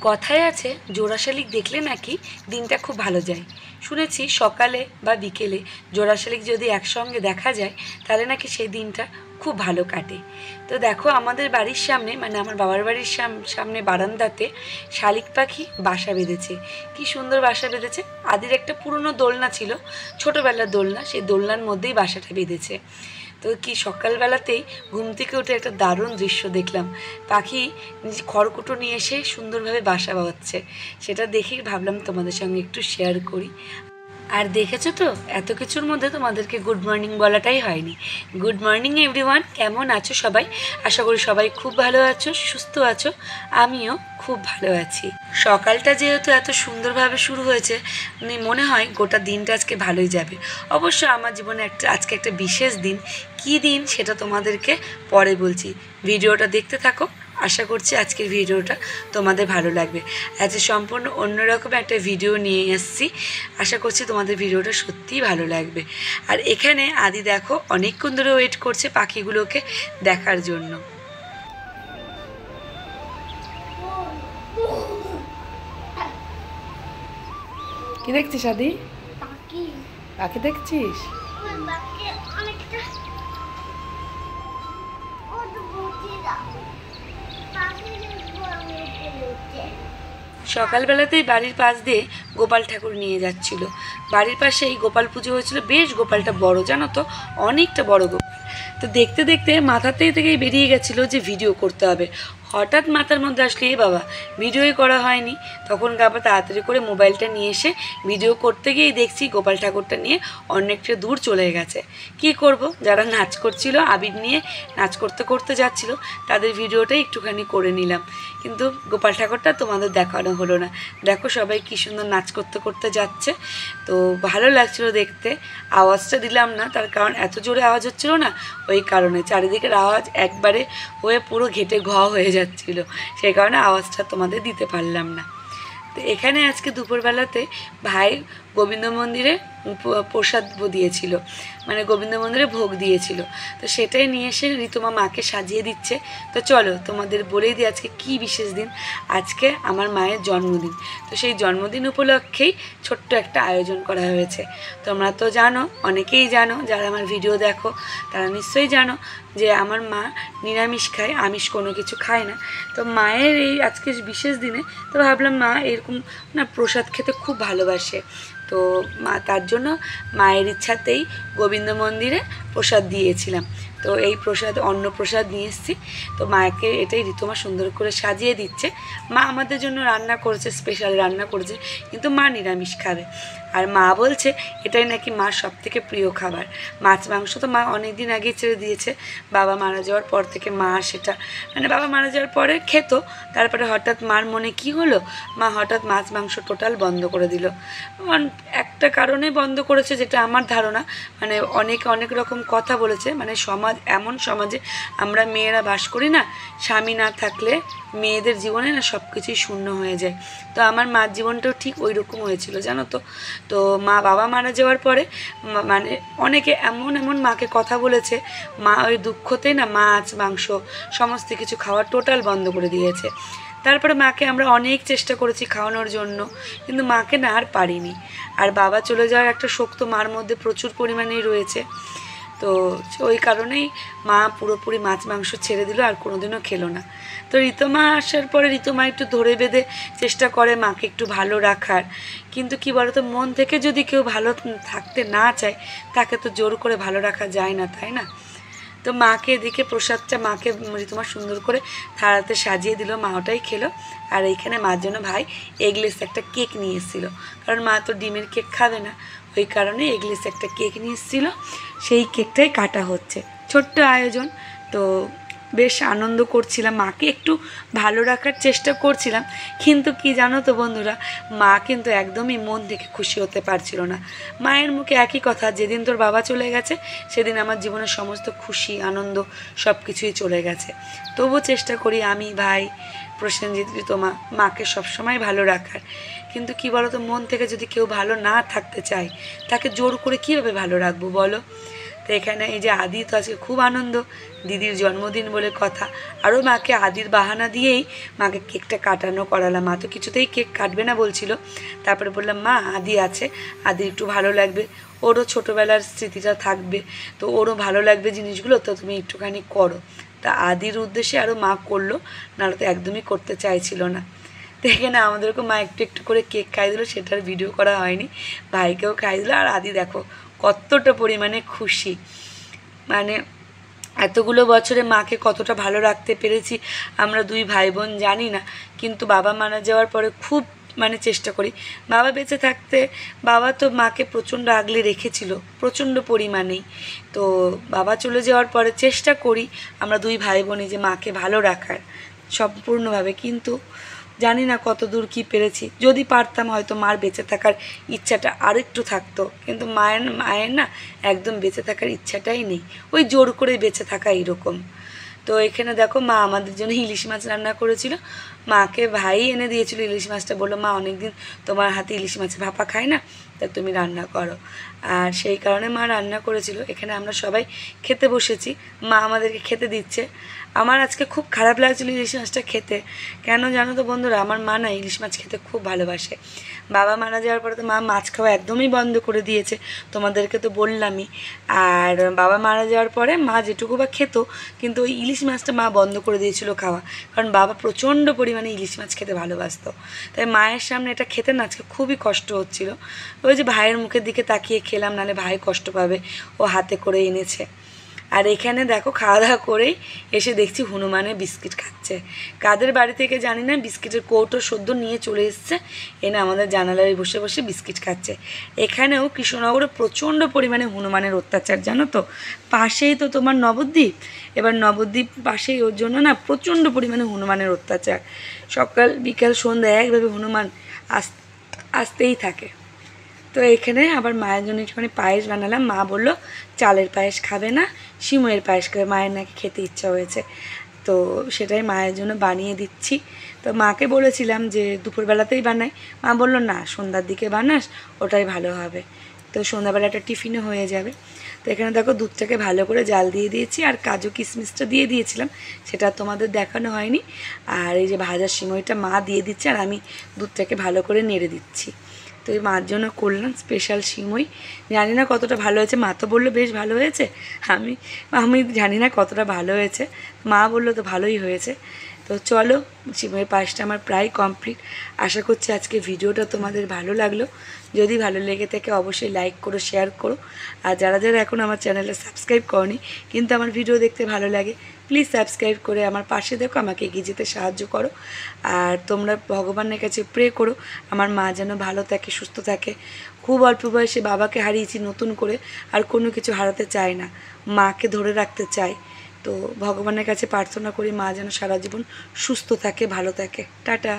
কথায় আছে জোড়া শালিক দেখলে নাকি দিনটা খুব ভালো যায়। শুনেছি সকালে বা বিকেলে জোড়া শালিক যদি একসঙ্গে দেখা যায় তাহলে নাকি সেই দিনটা খুব ভালো কাটে। তো দেখো আমাদের বাড়ির সামনে মানে আমার বাবার বাড়ির সামনে বারান্দাতে শালিক পাখি বাসা বেঁধেছে। কি সুন্দর বাসা বেঁধেছে। আদির একটা পুরনো দোলনা ছিল, ছোটোবেলার দোলনা, সেই দোলনার মধ্যেই বাসাটা বেঁধেছে। তো কি সকালবেলাতেই ঘুম থেকে উঠে একটা দারুণ দৃশ্য দেখলাম। পাখি খড়কুটো নিয়ে এসে সুন্দরভাবে বাসা বাঁধছে। সেটা দেখেই ভাবলাম তোমাদের সঙ্গে একটু শেয়ার করি। আর দেখেছো তো এত কিছুর মধ্যে তোমাদেরকে গুড মর্নিং বলাটাই হয়নি। গুড মর্নিং এভরিওয়ান, কেমন আছো সবাই? আশা করি সবাই খুব ভালো আছো, সুস্থ আছো। আমিও খুব ভালো আছি। সকালটা যেহেতু এত সুন্দরভাবে শুরু হয়েছে, মনে হয় গোটা দিনটা আজকে ভালোই যাবে। অবশ্য আমার জীবনে আজকে একটা বিশেষ দিন। কী দিন সেটা তোমাদেরকে পরে বলছি, ভিডিওটা দেখতে থাকো। আশা করছি আজকের ভিডিওটা তোমাদের ভালো লাগবে। আজকে সম্পূর্ণ অন্যরকম একটা ভিডিও নিয়ে এসেছি। আশা করছি তোমাদের ভিডিওটা সত্যিই ভালো লাগবে। আর এখানে আদি দেখো অনেকক্ষণ ধরে ওয়েট করছে পাখিগুলোকে দেখার জন্য। কি দেখছিস আদি? পাখি দেখছিস? সকালবেলাতেই বাড়ির পাশ দিয়ে গোপাল ঠাকুর নিয়ে যাচ্ছিল। বাড়ির পাশেই গোপাল পুজো হয়েছিল, বেশ গোপালটা বড়, জানো তো, অনেকটা বড় গোপাল। তো দেখতে দেখতে মাথাতেই থেকেই বেরিয়ে গেছিলো যে ভিডিও করতে হবে। হঠাৎ মাথার মধ্যে আসলে এ বাবা ভিডিওই করা হয়নি। তখন আবার তাড়াতাড়ি করে মোবাইলটা নিয়ে এসে ভিডিও করতে গিয়েই দেখছি গোপাল ঠাকুরটা নিয়ে অনেকটা দূর চলে গেছে। কি করব, যারা নাচ করছিল আবির নিয়ে নাচ করতে করতে যাচ্ছিল তাদের ভিডিওটাই একটুখানি করে নিলাম। কিন্তু গোপাল ঠাকুরটা তোমাদের দেখানো হলো না। দেখো সবাই কী সুন্দর নাচ করতে করতে যাচ্ছে। তো ভালো লাগছিল দেখতে। আওয়াজটা দিলাম না, তার কারণ এত জোরে আওয়াজ হচ্ছিল না, ওই কারণে চারিদিকের আওয়াজ একবারে হয়ে পুরো ঘেটে ঘ হয়ে যাচ্ছিল, সেই কারণে আওয়াজটা তোমাদের দিতে পারলাম না। তো এখানে আজকে দুপুরবেলাতে ভাই গোবিন্দ মন্দিরে প্রসাদ দিয়েছিল, মানে গোবিন্দ মন্দিরে ভোগ দিয়েছিল। তো সেটাই নিয়ে এসে ঋতুমা মাকে সাজিয়ে দিচ্ছে। তো চলো তোমাদের বলেই দিই আজকে কি বিশেষ দিন। আজকে আমার মায়ের জন্মদিন। তো সেই জন্মদিন উপলক্ষেই ছোট্ট একটা আয়োজন করা হয়েছে। তোমরা তো জানো, অনেকেই জানো, যারা আমার ভিডিও দেখো তারা নিশ্চয়ই জানো যে আমার মা নিরামিষ খায়, আমিষ কোনো কিছু খায় না। তো মায়ের এই আজকে বিশেষ দিনে তো ভাবলাম মা এরকম না প্রসাদ খেতে খুব ভালোবাসে। তো মা তার জন্য মায়ের ইচ্ছাতেই গোবিন্দ মন্দিরে প্রসাদ দিয়েছিলাম। তো এই প্রসাদ অন্নপ্রসাদ নিয়ে এসেছি। তো মাকে এটাই ঋতুমা সুন্দর করে সাজিয়ে দিচ্ছে। মা আমাদের জন্য রান্না করেছে, স্পেশাল রান্না করেছে, কিন্তু মা নিরামিষ খাবে। আর মা বলছে এটাই নাকি মার সবথেকে প্রিয় খাবার। মাছ মাংস তো মা অনেক দিন আগে ছেড়ে দিয়েছে। বাবা মারা যাওয়ার পর থেকে মা সেটা মানে বাবা মারা যাওয়ার পরে খেত। তারপরে হঠাৎ মার মনে কি হলো, মা হঠাৎ মাছ মাংস টোটাল বন্ধ করে দিল। একটা কারণে বন্ধ করেছে, যেটা আমার ধারণা, মানে অনেক রকম কথা বলেছে। মানে এমন সমাজে আমরা মেয়েরা বাস করি না, স্বামী না থাকলে মেয়েদের জীবনে না সব কিছুই শূন্য হয়ে যায়। তো আমার মার জীবনটাও ঠিক ওই রকম হয়েছিল, জানো তো। তো বাবা মারা যাওয়ার পরে মানে অনেকে এমন মাকে কথা বলেছে, মা ওই দুঃখতেই না মাছ মাংস সমস্ত কিছু খাওয়া টোটাল বন্ধ করে দিয়েছে। তারপরে মাকে আমরা অনেক চেষ্টা করেছি খাওয়ানোর জন্য, কিন্তু মাকে না আর পারিনি। আর বাবা চলে যাওয়ার একটা শোক তো মার মধ্যে প্রচুর পরিমাণেই রয়েছে। তো ওই কারণেই মা পুরোপুরি মাছ মাংস ছেড়ে দিল, আর কোনোদিনও খেলো না। তো ঋতুমা আসার পরে ঋতুমা একটু ধরে বেঁধে চেষ্টা করে মাকে একটু ভালো রাখার। কিন্তু কি বলতো, মন থেকে যদি কেউ ভালো থাকতে না চায় তাকে তো জোর করে ভালো রাখা যায় না, তাই না? তো মাকে এদিকে প্রসাদটা মাকে ঋতুমা সুন্দর করে থালাতে সাজিয়ে দিল, মা ওটাই খেলো। আর এইখানে মার জন্য ভাই এগলেস একটা কেক নিয়ে এসেছিলো, কারণ মা তো ডিমের কেক খাবে না, ওই কারণে এগলেস একটা কেক নিয়ে এসেছিলো। সেই কেকটাই কাটা হচ্ছে, ছোট্ট আয়োজন। তো বেশ আনন্দ করছিলাম, মাকে একটু ভালো রাখার চেষ্টা করছিলাম। কিন্তু কি জানো তো বন্ধুরা, মা কিন্তু একদমই মন থেকে খুশি হতে পারছিল না। মায়ের মুখে একই কথা, যেদিন তোর বাবা চলে গেছে সেদিন আমার জীবনের সমস্ত খুশি আনন্দ সব কিছুই চলে গেছে। তবুও চেষ্টা করি আমি, ভাই, প্রসেনজিৎ, ঋতুমা মাকে সবসময় ভালো রাখার। কিন্তু কি বলো তো, মন থেকে যদি কেউ ভালো না থাকতে চায় তাকে জোর করে কীভাবে ভালো রাখবো বলো? তো এখানে এই যে আদি তো আজকে খুব আনন্দ, দিদির জন্মদিন বলে কথা। আরও মাকে আদির বাহানা দিয়েই মাকে কেকটা কাটানো করালাম। মা তো কিছুতেই কেক কাটবে না বলছিল, তারপরে বললাম মা আদি আছে, আদির একটু ভালো লাগবে, ওরও ছোটোবেলার স্মৃতিটা থাকবে, তো ওরও ভালো লাগবে জিনিসগুলো, তো তুমি একটুখানি করো। তা আদির উদ্দেশ্যে আরও মা করলো, নাহলে তো একদমই করতে চাইছিল না। তো এখানে আমাদেরকেও মা একটু একটু করে কেক খাই দিল, সেটার ভিডিও করা হয়নি, ভাইকেও খাই দিল। আর আদি দেখো কতটা পরিমাণে খুশি, মানে এতগুলো বছরে মাকে কতটা ভালো রাখতে পেরেছি আমরা দুই ভাই বোন জানি না, কিন্তু বাবা মারা যাওয়ার পরে খুব মানে চেষ্টা করি। বাবা বেঁচে থাকতে বাবা তো মাকে প্রচণ্ড আগলে রেখেছিল, প্রচণ্ড পরিমাণেই। তো বাবা চলে যাওয়ার পরে চেষ্টা করি আমরা দুই ভাই বোনই যে মাকে ভালো রাখার সম্পূর্ণভাবে, কিন্তু জানি না কত দূর কী পেরেছি। যদি পারতাম হয়তো মার বেঁচে থাকার ইচ্ছাটা আর একটু থাকতো, কিন্তু মায়ের না একদম বেঁচে থাকার ইচ্ছাটাই নেই, ওই জোর করে বেঁচে থাকা এরকম। তো এখানে দেখো মা আমাদের জন্য ইলিশ মাছ রান্না করেছিল, মাকে ভাই এনে দিয়েছিল ইলিশ মাছটা, বললো মা অনেকদিন তোমার হাতে ইলিশ মাছের ভাপা খাই না, তা তুমি রান্না করো। আর সেই কারণে মা রান্না করেছিল। এখানে আমরা সবাই খেতে বসেছি, মা আমাদেরকে খেতে দিচ্ছে। আমার আজকে খুব খারাপ লাগছিল ইলিশ মাছটা খেতে, কেন জানো তো বন্ধুরা, আমার মা না ইলিশ মাছ খেতে খুব ভালোবাসে। বাবা মারা যাওয়ার পরে তো মা মাছ খাওয়া একদমই বন্ধ করে দিয়েছে, তোমাদেরকে তো বললামই। আর বাবা মারা যাওয়ার পরে মা যেটুকু বা খেত, কিন্তু ওই ইলিশ মাছটা মা বন্ধ করে দিয়েছিল খাওয়া, কারণ বাবা প্রচণ্ড পরিমাণে ইলিশ মাছ খেতে ভালোবাসতো। তাই মায়ের সামনে এটা খেতে না আজকে খুবই কষ্ট হচ্ছিল। ওই যে ভাইয়ের মুখের দিকে তাকিয়ে খেলাম, নাহলে ভাই কষ্ট পাবে, ও হাতে করে এনেছে। আর এখানে দেখো খাওয়া দাওয়া করেই এসে দেখছি হনুমানের বিস্কিট খাচ্ছে। কাদের বাড়ি থেকে জানি না বিস্কিটের কৌটো সদ্য নিয়ে চলে এসছে, এনে আমাদের জানালায় বসে বসে বিস্কিট খাচ্ছে। এখানেও কৃষ্ণনগরে প্রচণ্ড পরিমাণে হনুমানের অত্যাচার, জানো তো, পাশেই তো তোমার নবদ্বীপ, এবার নবদ্বীপ পাশেই, ওর জন্য না প্রচণ্ড পরিমাণে হনুমানের অত্যাচার। সকাল বিকাল সন্ধ্যা একভাবে হনুমান আসতেই থাকে। তো এখানে আবার মায়ের জন্য একটুখানি পায়েস বানালাম। মা বলল চালের পায়েস খাবে না, সিমইয়ের পায়েস খাবে, মায়ের নাকি খেতে ইচ্ছা হয়েছে, তো সেটাই মায়ের জন্য বানিয়ে দিচ্ছি। তো মাকে বলেছিলাম যে দুপুরবেলাতেই বানাই, মা বলল না সন্ধ্যার দিকে বানাস, ওটাই ভালো হবে, তো সন্ধ্যাবেলা একটা টিফিনও হয়ে যাবে। তো এখানে দেখো দুধটাকে ভালো করে জাল দিয়ে দিয়েছি, আর কাজু কিশমিশটা দিয়ে দিয়েছিলাম, সেটা তোমাদের দেখানো হয়নি। আর এই যে ভাজা সিমইটা মা দিয়ে দিচ্ছে, আর আমি দুধটাকে ভালো করে নেড়ে দিচ্ছি। তো এই মার জন্য করলাম স্পেশাল সিমই, জানি না কতটা ভালো হয়েছে, মা তো বললো বেশ ভালো হয়েছে, আমি জানি না কতটা ভালো হয়েছে, মা বললো তো ভালোই হয়েছে। তো চলো, সিমইয়ের পায়েসটা আমার প্রায় কমপ্লিট। আশা করছি আজকে ভিডিওটা তোমাদের ভালো লাগলো, যদি ভালো লেগে থাকে অবশ্যই লাইক করো, শেয়ার করো। আর যারা যারা এখন আমার চ্যানেলে সাবস্ক্রাইব করনি কিন্তু আমার ভিডিও দেখতে ভালো লাগে, প্লিজ সাবস্ক্রাইব করে আমার পাশে দেখো, আমাকে এগিয়ে যেতে সাহায্য করো। আর তোমরা ভগবানের কাছে প্রে করো আমার মা যেন ভালো থাকে, সুস্থ থাকে। খুব অল্প বয়সে বাবাকে হারিয়েছি নতুন করে, আর কোনো কিছু হারাতে চাই না, মাকে ধরে রাখতে চাই। তো ভগবানের কাছে প্রার্থনা করি মা যেন সারা জীবন সুস্থ থাকে, ভালো থাকে। টাটা।